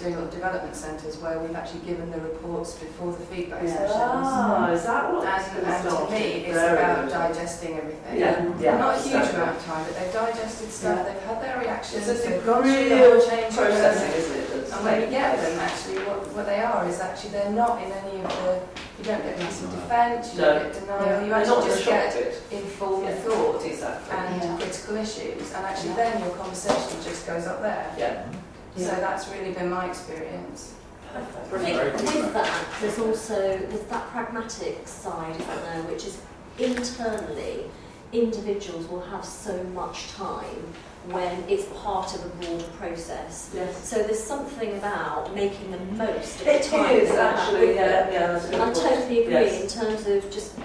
doing a lot of development centres where we've actually given the reports before the feedback sessions. Is that what? And to me, it's about digesting everything. Not a huge amount of time, but they've digested stuff, they've had their reactions, they've gone through the whole change processing, isn't it? And when you get them, actually, what they are is actually they're not in any of the. You don't get passive defence, you don't get denial, you actually just get informed thought and critical issues, and actually then your conversation just goes up there. So that's really been my experience. With that, there's that pragmatic side, isn't there, which is internally, individuals will have so much time when it's part of a broader process. So there's something about making the most of the time. It is, actually, and I totally agree in terms of just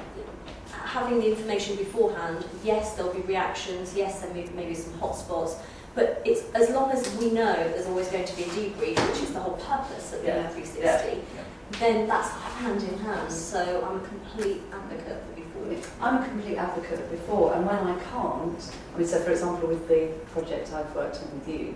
having the information beforehand. Yes, there'll be reactions, yes, there may be some hotspots, but it's as long as we know there's always going to be a debrief, which is the whole purpose of the 360, then that's hand in hand. So I'm a complete advocate for before. I'm a complete advocate of before, and when I can't, I mean, so for example with the project I've worked on with you,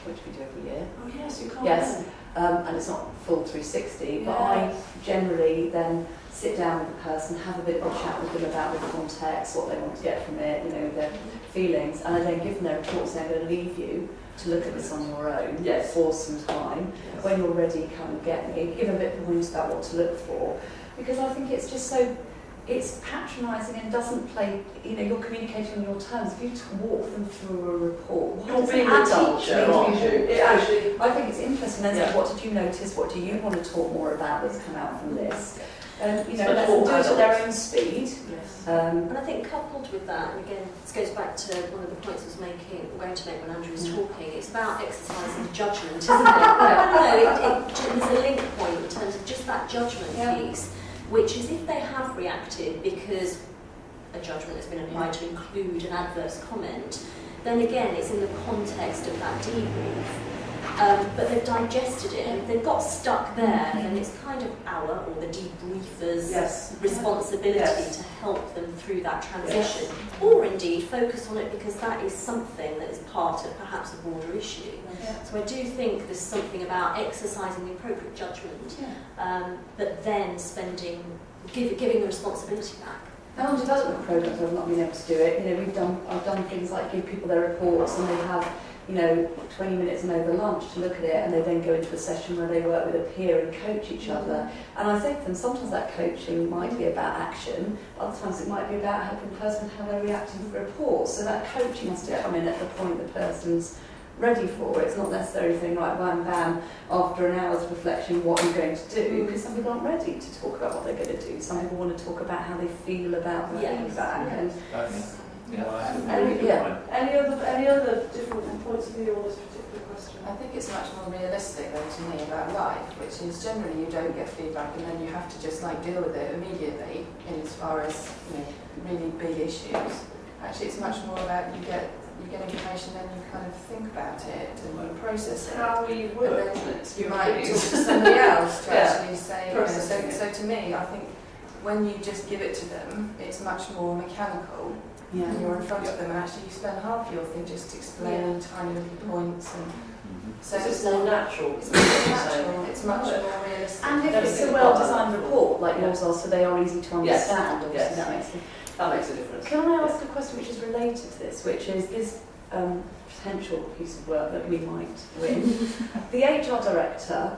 which we do every year. Oh yes, you can't. Yes, and it's not full 360, but I generally then sit down with the person, have a bit of a chat with them about the context, what they want to get from it, you know, their feelings, and I then give them their report saying, I'm going to leave you to look at this on your own for some time. When you're ready, come and get me. Give a bit of points about what to look for, because I think it's just so, it's patronising and doesn't play, you know, you're communicating on your terms. If you walk them through a report, you're being a teacher, aren't you? I think it's interesting. Then what did you notice? What do you want to talk more about that's come out from this? You know, let them do it at their own speed. And I think coupled with that, and again, this goes back to one of the points I was going to make when Andrew was talking, it's about exercising judgment, isn't it? There's a link point in terms of just that judgment piece, which is if they have reacted because a judgment has been applied to include an adverse comment, then again, it's in the context of that debrief. But they've digested it, and if they've got stuck there, then it's kind of our, or the debriefer's responsibility to help them through that transition, or indeed focus on it because that is something that is part of perhaps a broader issue. So I do think there's something about exercising the appropriate judgment, but then giving the responsibility back. And on development programs, I've not been able to do it. You know, I've done things like give people their reports, and they have, you know, 20 minutes and over lunch to look at it, and they then go into a session where they work with a peer and coach each other. And I think to them, sometimes that coaching might be about action, other times it might be about helping the person how they're reacting to the report. So that coaching has to come in at the point the person's ready for it. It's not necessarily saying, right, wham, bam, after an hour's reflection, what are you going to do? Because some people aren't ready to talk about what they're going to do. Some people want to talk about how they feel about the feedback. And Any other different points of view on this particular question? I think it's much more realistic though to me about life, which is generally you don't get feedback and then you have to just like deal with it immediately in as far as, you know, really big issues. Actually it's much more about you get information, then you kind of think about it and you process it. How we work. You might talk to somebody else to actually say, you know, so to me I think when you just give it to them, it's much more mechanical. And you're in front of them, and actually you spend half your thing just explaining tiny little points, and so it's more natural. It's more natural. It's much more realistic. And if it's a well-designed report like yours are, so they are easy to understand. That makes a difference. Can I ask a question which is related to this, which is this potential piece of work that we might win? The HR director.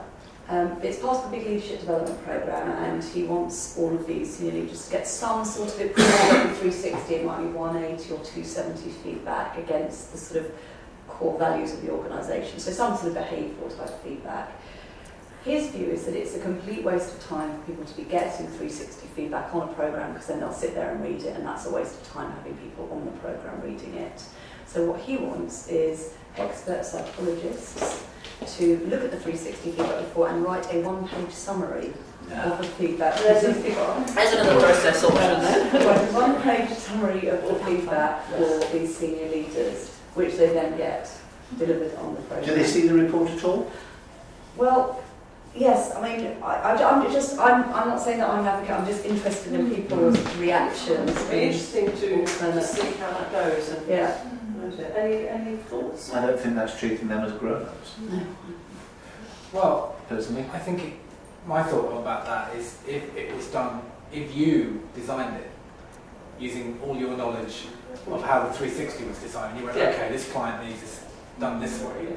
It's part of the big leadership development programme, and he wants all of these senior leaders to get some sort of improvement. 360, it might be 180 or 270 feedback against the sort of core values of the organisation. So some sort of behavioural type feedback. His view is that it's a complete waste of time for people to be getting 360 feedback on a programme, because then they'll sit there and read it, and that's a waste of time having people on the programme reading it. So what he wants is expert psychologists to look at the 360 feedback report and write a one-page summary of the feedback. There's another process option there. Write a one-page summary of the feedback for these senior leaders, which they then get delivered on the programme. Do they see the report at all? Well, yes. I mean, I'm not saying that I'm an advocate. I'm just interested in people's reactions. It'd be interesting to see how that goes. And Any thoughts? I don't think that's treating them as grown-ups. No. Well, personally. I think my thought about that is if it was done, if you designed it using all your knowledge of how the 360 was designed, you went, okay, this client needs this done this way.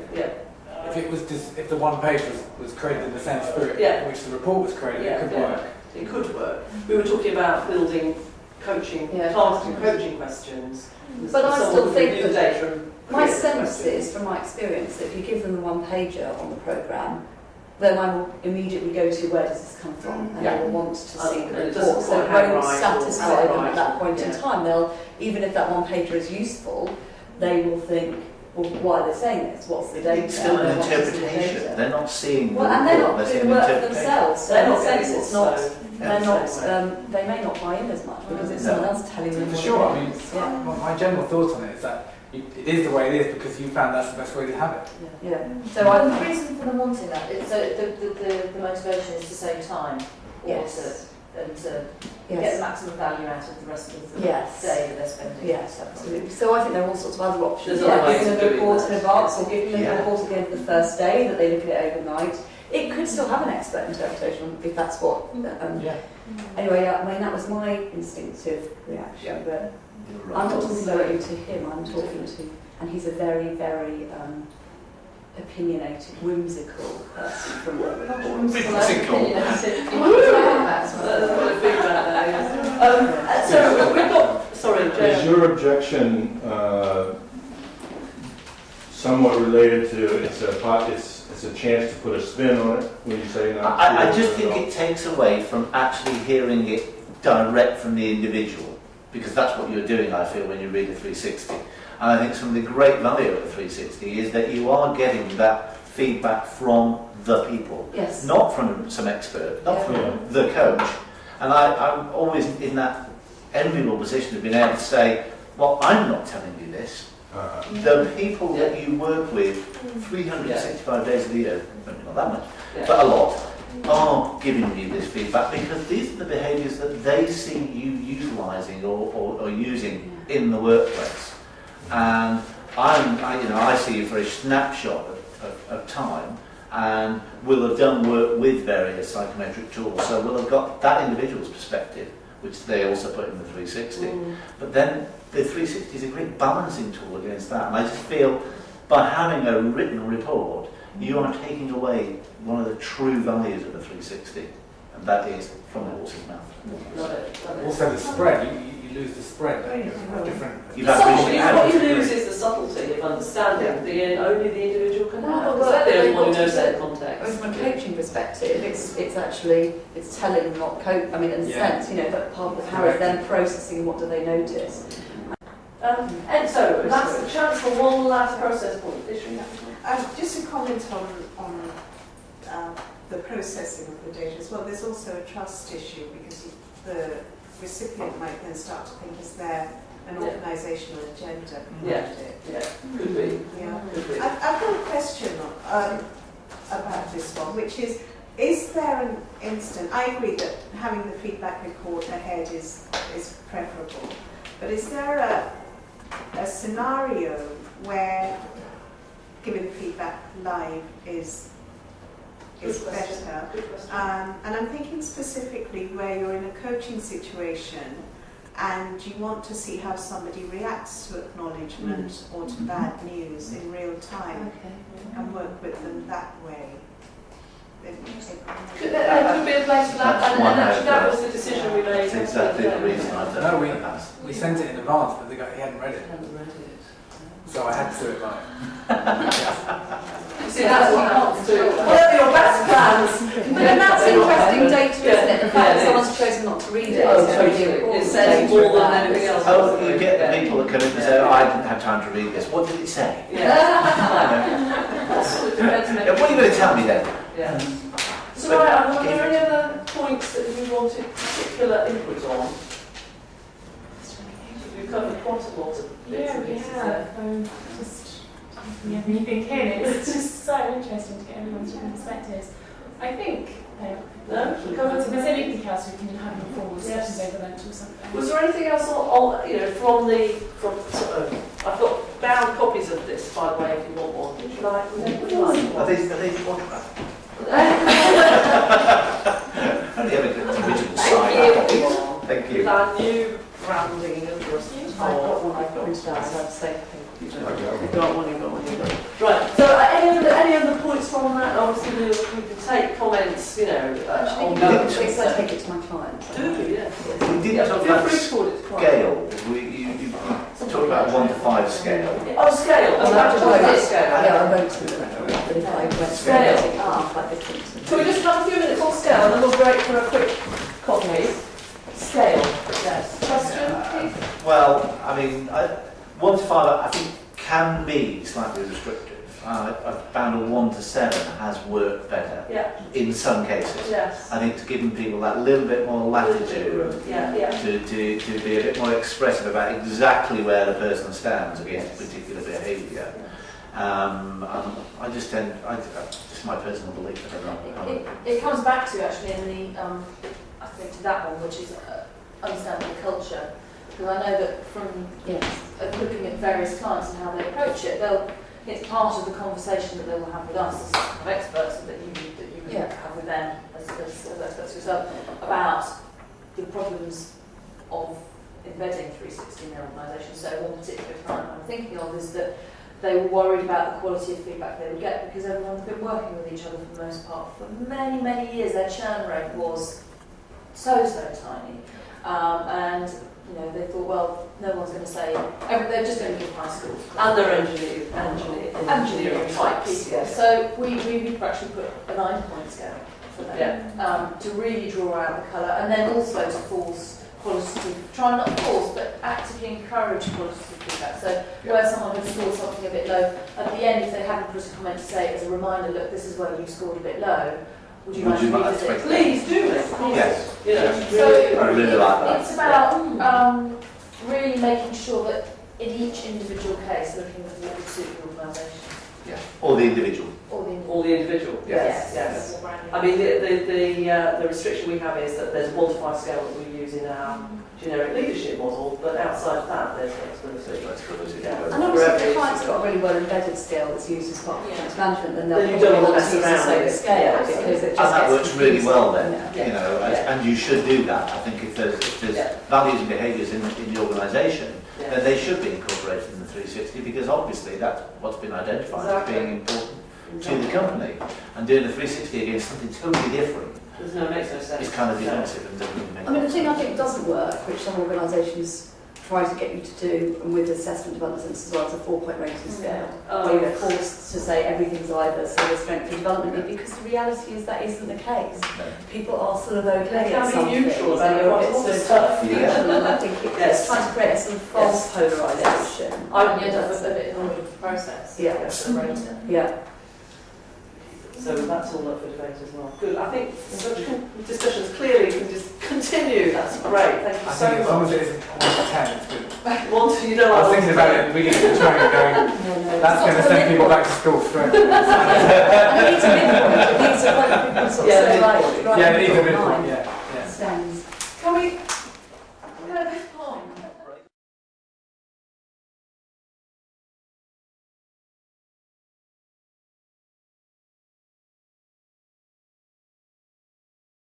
If it was if the one page was created in the same spirit in which the report was created, it could work. It could work. We were talking about building coaching, targeted coaching questions. But I still think that data my sense is, from my experience, that if you give them the one pager on the programme, then I will immediately go to where does this come from, and I will want to see the report. So it won't satisfy them at that point in time. They'll, even if that one pager is useful, they will think, well, why are they saying this? What's the data? It's still an interpretation. They're not seeing the report. And they're not doing the work interpretation themselves. So in a sense, it's not. They're not. Yeah. They may not buy in as much because it's someone else telling them. For what sure. it I mean, is. my general thought on it is that it is the way it is because you found that's the best way to have it. Yeah. So the reason for them wanting that is so the motivation is to save time, or Yes. to get the maximum value out of the rest of the day Yes. that they're spending. Yes, absolutely. So I think there are all sorts of other options. There's other ways Giving of them a doing report that. in advance or giving them Yeah. a report at the end of the first day that they look at it overnight. It could still have an expert interpretation if that's what. Anyway, I mean, that was my instinctive reaction, but I'm not talking directly to him, I'm talking to, and he's a very, very opinionated, whimsical person from the report. So we've got, sorry, Is Joe. your objection somewhat related to it's a chance to put a spin on it when you say not? I just think it takes away from actually hearing it direct from the individual, because that's what you're doing, I feel, when you read a 360. And I think some of the great value of a 360 is that you are getting that feedback from the people, Yes. not from some expert, not from the coach. And I'm always in that enviable position of being able to say, well, I'm not telling you this. The people that you work with 365 days a year, maybe not that much, but a lot, are giving you this feedback because these are the behaviours that they see you utilising or using in the workplace. And I see you for a snapshot of time, and will have done work with various psychometric tools, so we'll have got that individual's perspective, which they also put in the 360. But then the 360 is a great balancing tool against that, and I just feel by having a written report, you are taking away one of the true values of a 360, and that is from the horse's mouth. Also the spread, you lose the spread. Different. What you lose is the subtlety of understanding. Only the individual can have. Because they're the only one who knows their context. From a coaching perspective, it's actually telling, not coach. I mean, in a sense, that part of the power is them processing. What do they notice? And so, that's the chance for one last process point. Just a comment on the processing of the data as well. There's also a trust issue because the recipient might then start to think, is there an organisational agenda behind it? Could be. Could be. I've got a question about this one, which is there an instant? I agree that having the feedback report ahead is preferable, but is there a scenario where giving feedback live is better? And I'm thinking specifically where you're in a coaching situation and you want to see how somebody reacts to acknowledgement or to bad news in real time, and work with them that way. There could be a place for that, and actually that was the decision we made. That's exactly the reason I've done it in the past. We sent it in advance, but he hadn't read it. So I had to do it live. See, that's what happens to Whatever your best plans. And that's interesting data, isn't it? The fact that it someone's is. chosen not to read it. Oh, is totally. really important It says data more than about anything else. Oh, you get the people that come in and say, I didn't have time to read this. What did it say? What What are you going to tell me then? So, are there any other points that you wanted particular input on? We've covered quite a lot of bits and pieces there. Just everything in. It's just so interesting to get everyone's different perspectives. I think No? covered anything else we can have informal discussions over lunch or something. Was there anything else from I've got bound copies of this, by the way, if you want one. Would you like one? Are these what? with our new branding and just I've got one I've printed out, so I've saved people. You've got one, you've got one, you've got one. Right, so any other points from that? Obviously, we could take comments, you know, on that. Actually, I take it to my clients. Do, yes. We did talk Feel about free to call it quite- scale. You talked about 1 to 5 scale. Oh, scale. Oh, What that is scale? Yeah, I wrote it, but if I went Scale. to quite different. Can we just have a few minutes on scale and then we'll break for a quick coffee? Scale, yes. Question, please? Well, I mean, 1 to 5 I think can be slightly restrictive. I've found a 1 to 7 has worked better Yeah. in some cases. Yes. I think it's given people that little bit more latitude Yeah, yeah. to be a bit more expressive about exactly where the person stands against a particular behaviour. I just tend, just my personal belief, I don't know. It comes back to actually in the, I think to that one, which is understanding the culture. Because I know that from looking at various clients and how they approach it, it's part of the conversation that they will have with us as kind of experts that you have with them as experts yourself about the problems of embedding 360 in their organisation. So one particular client I'm thinking of is that they were worried about the quality of feedback they would get because everyone's been working with each other for the most part for many, many years. Their churn rate was so tiny. And you know, they thought, well, no one's going to say, they're just going to give high scores. And they're engineering types. People. So we actually put a 9-point scale for them to really draw out the colour and then also to force qualitative, try not force, but actively encourage qualitative feedback. So where someone had scored something a bit low, at the end, if they hadn't put a comment to say as a reminder, look, this is where you scored a bit low, would you like to revisit? Please do it. Yes. You know, so I really like that. it's about really making sure that in each individual case, looking at what would suit the organisation. Yeah. Or the individual. All the individual. Yes. I mean, the restriction we have is that there's a 1 to 5 scale that we use in our generic leadership model, but outside of that, there's flexibility. Yeah. And obviously, if the client's got a really well embedded scale that's used as part of performance management, then they'll Then you don't probably want want to to mess use the around same with it. scale Yeah, because it just And that gets works really confusing. well then, Yeah. you know, and you should do that. I think if there's values and behaviours in the organisation, then they should be incorporated in the 360 because obviously that's what's been identified as being important to the company. And doing the 360 against something totally different makes no sense. is kind of defensive and doesn't really make I mean, the thing I think doesn't work, which some organisations try to get you to do, and with assessment developments as well, is a 4-point rating scale. Where you're forced to say everything's either sort of strength or development, because the reality is that isn't the case. People are sort of okay They at can be something, neutral so about you're a quite bit a lot of sort of stuff. neutral, and I think it's trying to create a sort of false polarisation. I would end up with a bit annoyed with the process. Yeah. The rater. Yeah. So that's all up for debate as well. Good. I think such discussions clearly can just continue. That's great. Thank you I so think as long much. as it isn't 1 to 10, it's good. You know, I was thinking about it at the beginning of the training going, that's going to send people back to school straight away. And it needs a midpoint. It needs a point people sort of say, right, Yeah, it needs a midpoint, yeah.